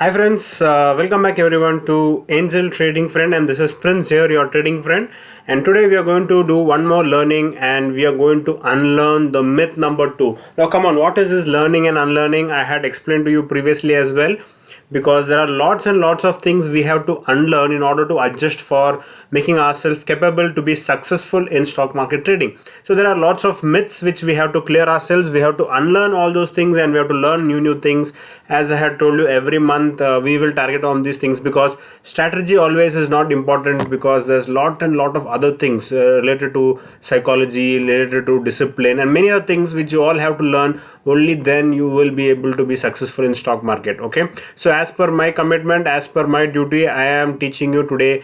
Hi friends, welcome back everyone to Angel Trading Friend, and this is Prince here, your trading friend. And today we are going to do one more learning, and we are going to unlearn the myth number 2. Now come on, what is this learning and unlearning? I had explained to you previously as well, because there are lots and lots of things we have to unlearn in order to adjust for making ourselves capable to be successful in stock market trading. So there are lots of myths which we have to clear ourselves. We have to unlearn all those things, and we have to learn new things. As I had told you, every month we will target on these things, because strategy always is not important, because there's lot and lot of other things related to psychology, related to discipline, and many other things which you all have to learn. Only then you will be able to be successful in stock market. Okay, so as per my commitment, as per my duty, I am teaching you today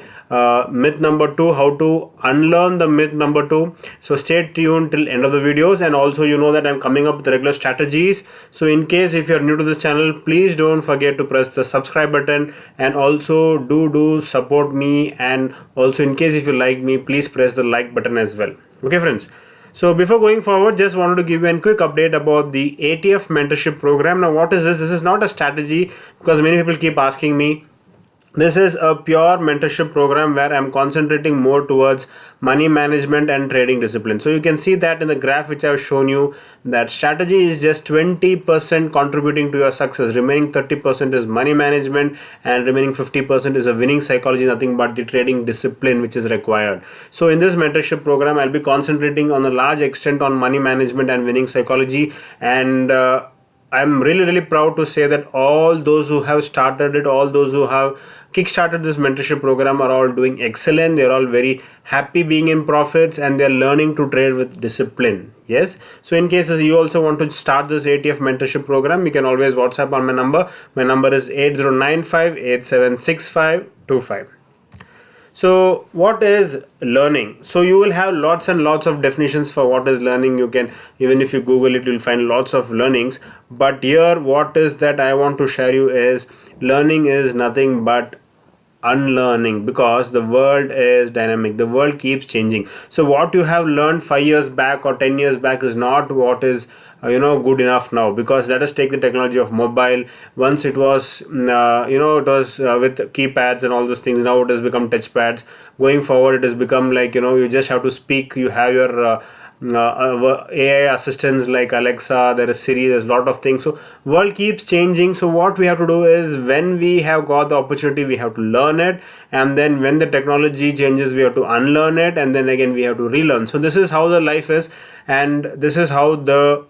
myth number 2, how to unlearn the myth number 2. So stay tuned till end of the videos, and also you know that I'm coming up with regular strategies. So in case if you're new to this channel, please don't forget to press the subscribe button, and also do support me, and also in case if you like me, please press the like button as well. Okay friends, so before going forward, just wanted to give you a quick update about the ATF Mentorship program. Now what is this? This is not a strategy, because many people keep asking me. This is a pure mentorship program where I'm concentrating more towards money management and trading discipline. So you can see that in the graph which I've shown you, that strategy is just 20% contributing to your success. Remaining 30% is money management, and remaining 50% is a winning psychology, nothing but the trading discipline which is required. So in this mentorship program, I'll be concentrating on a large extent on money management and winning psychology, and I'm really proud to say that all those who have started it, all those who have kickstarted this mentorship program are all doing excellent. They're all very happy being in profits, and they're learning to trade with discipline. Yes, so in case you also want to start this ATF mentorship program, you can always WhatsApp on my number. My number is 8095876525. So what is learning? So you will have lots and lots of definitions for what is learning. You can, even if you Google it, you'll find lots of learnings. But here what is that I want to share you is, learning is nothing but unlearning, because the world is dynamic, the world keeps changing. So what you have learned 5 years back or 10 years back is not what is good enough now, because let us take the technology of mobile. Once it was it was with keypads and all those things. Now it has become touch pads. Going forward, it has become like, you just have to speak. You have your AI assistants like Alexa, there is Siri, there's a lot of things. So world keeps changing. So what we have to do is, when we have got the opportunity, we have to learn it, and then when the technology changes, we have to unlearn it, and then again we have to relearn. So this is how the life is, and this is how the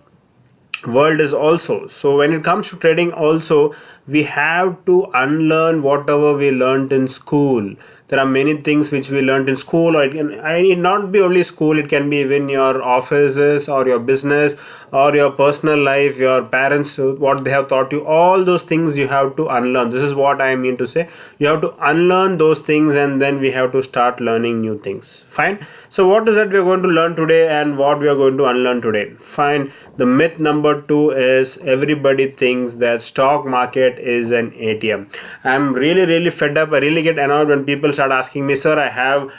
world is also. So when it comes to trading also, we have to unlearn whatever we learned in school. There are many things which we learned in school, or it need not be only school, it can be even your offices or your business or your personal life, your parents, what they have taught you. All those things you have to unlearn. This is what I mean to say. You have to unlearn those things, and then we have to start learning new things. Fine. So what is that we are going to learn today, and what we are going to unlearn today? Fine. The myth number 2 is, everybody thinks that stock market is an ATM. I'm really fed up. I really get annoyed when people start asking me, sir, I have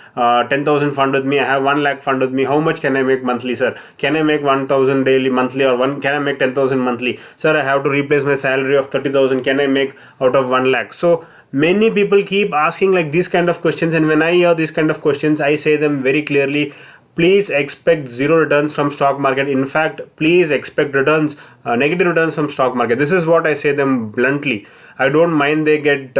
10,000 fund with me, I have 1 lakh fund with me, how much can I make monthly, sir? Can I make 1,000 daily, monthly, or can I make 10,000 monthly? Sir, I have to replace my salary of 30,000, can I make out of 1 lakh? So many people keep asking like these kind of questions, and when I hear these kind of questions, I say them very clearly, please expect zero returns from stock market. In fact, please expect returns, negative returns from stock market. This is what I say them bluntly. I don't mind they get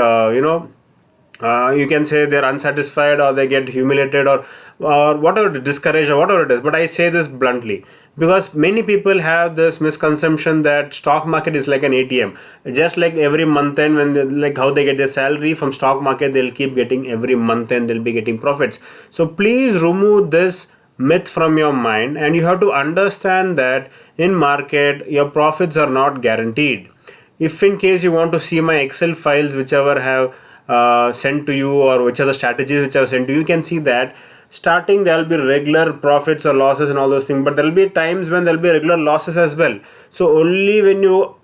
you can say they're unsatisfied, or they get humiliated, or whatever, discouraged, or whatever it is, but I say this bluntly, because many people have this misconception that stock market is like an ATM. Just like every month end, when like how they get their salary from stock market, they'll keep getting every month end, they'll be getting profits. So please remove this myth from your mind, and you have to understand that in market your profits are not guaranteed. If in case you want to see my Excel files whichever have sent to you, or which are the strategies which I have sent to you, you can see that starting there will be regular profits or losses and all those things, but there will be times when there will be regular losses as well. So only when you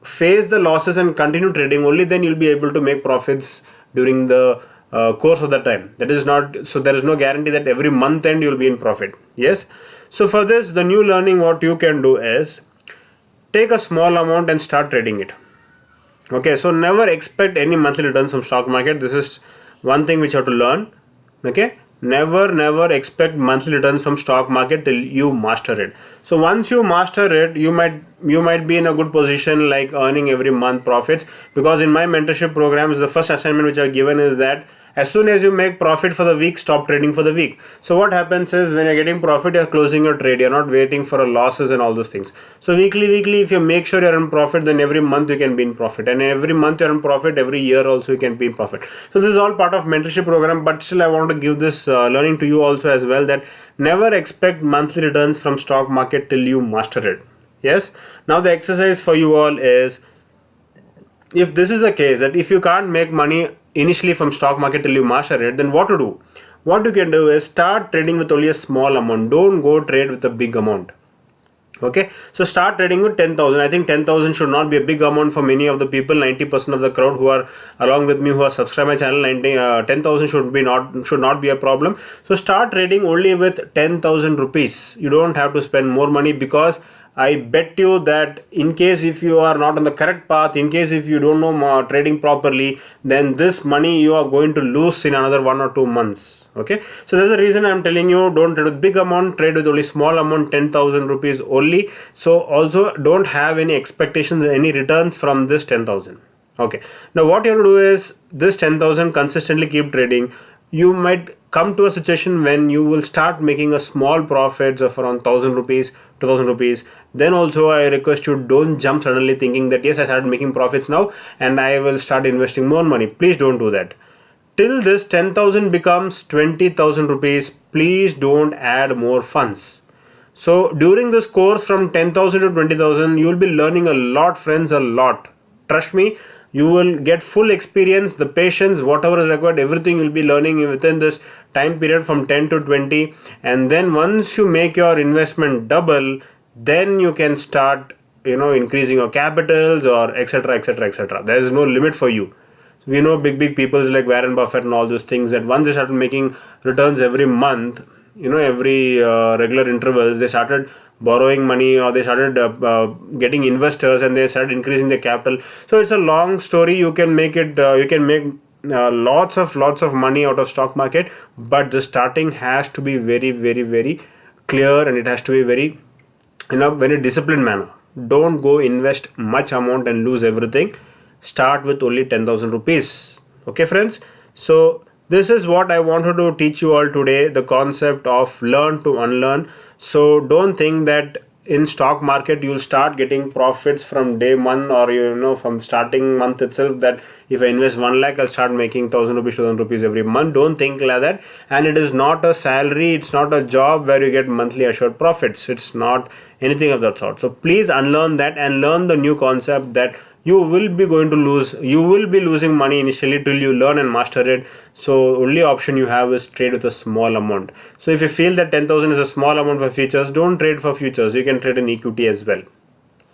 face the losses and continue trading, only then you'll be able to make profits during the course of the time. That is not, so there is no guarantee that every month end you'll be in profit. Yes. So for this, the new learning, what you can do is, take a small amount and start trading it. Okay, so never expect any monthly returns from stock market. This is one thing which you have to learn. Okay, never expect monthly returns from stock market till you master it. So once you master it, you might be in a good position, like earning every month profits. Because in my mentorship programs, the first assignment which I've given is that as soon as you make profit for the week, stop trading for the week. So what happens is, when you're getting profit, you're closing your trade. You're not waiting for a losses and all those things. So weekly, if you make sure you're in profit, then every month you can be in profit. And every month you're in profit, every year also you can be in profit. So this is all part of mentorship program. But still, I want to give this learning to you also as well, that never expect monthly returns from stock market till you master it. Yes. Now the exercise for you all is, if this is the case, that if you can't make money initially from stock market till you master it, then what to do? What you can do is start trading with only a small amount. Don't go trade with a big amount. Okay, so start trading with 10,000. I think 10,000 should not be a big amount for many of the people. 90% of the crowd who are along with me, who are subscribed my channel, 10,000 should not be a problem. So start trading only with 10,000 rupees. You don't have to spend more money, because I bet you that in case if you are not on the correct path, in case if you don't know trading properly, then this money you are going to lose in another 1 or 2 months. Okay, so that's the reason I'm telling you, don't trade with big amount, trade with only small amount, 10,000 rupees only. So also don't have any expectations or any returns from this 10,000. Okay, now what you have to do is, this 10,000 consistently keep trading. You might come to a situation when you will start making a small profits of around 1,000 rupees, 2,000 rupees. Then also I request you, don't jump suddenly thinking that yes, I started making profits now and I will start investing more money. Please don't do that. Till this 10,000 becomes 20,000 rupees, please don't add more funds. So during this course from 10,000 to 20,000, you will be learning a lot, friends, a lot. Trust me, you will get full experience, the patience, whatever is required, everything you'll be learning within this time period from 10 to 20. And then once you make your investment double, then you can start, increasing your capitals, or etc, etc, etc. There is no limit for you. We know big peoples like Warren Buffett and all those things, that once they started making returns every month, every regular intervals, they started borrowing money, or they started getting investors, and they started increasing their capital. So it's a long story. You can make it, you can make lots of money out of stock market, but the starting has to be very clear, and it has to be very, very disciplined manner. Don't go invest much amount and lose everything. Start with only 10,000 rupees. Okay, friends. So this is what I wanted to teach you all today, the concept of learn to unlearn. So don't think that in stock market you'll start getting profits from day one, or from starting month itself, that if I invest 1 lakh, I'll start making 1,000 rupees, 2,000 rupees every month. Don't think like that. And it is not a salary, it's not a job where you get monthly assured profits. It's not anything of that sort. So please unlearn that and learn the new concept, that you will be losing money initially till you learn and master it. So only option you have is trade with a small amount. So if you feel that 10,000 is a small amount for futures, don't trade for futures. You can trade in equity as well.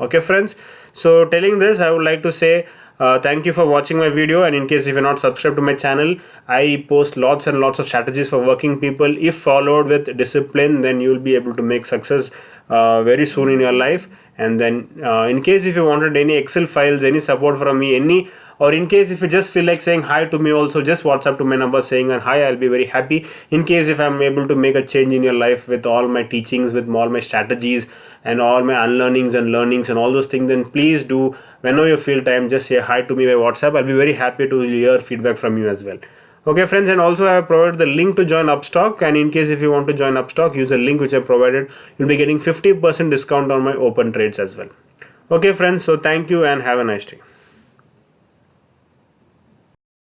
Okay, friends. So telling this, I would like to say thank you for watching my video. And in case if you're not subscribed to my channel, I post lots and lots of strategies for working people. If followed with discipline, then you will be able to make success very soon in your life. And then in case if you wanted any Excel files, any support from me, or in case if you just feel like saying hi to me also, just WhatsApp to my number saying hi. I'll be very happy. In case if I'm able to make a change in your life with all my teachings, with all my strategies and all my unlearnings and learnings and all those things, then please do, whenever you feel time, just say hi to me by WhatsApp. I'll be very happy to hear feedback from you as well. Okay, friends, and also I have provided the link to join Upstock, and in case if you want to join Upstock, use the link which I provided. You'll be getting 50% discount on my open trades as well. Okay, friends, so thank you and have a nice day.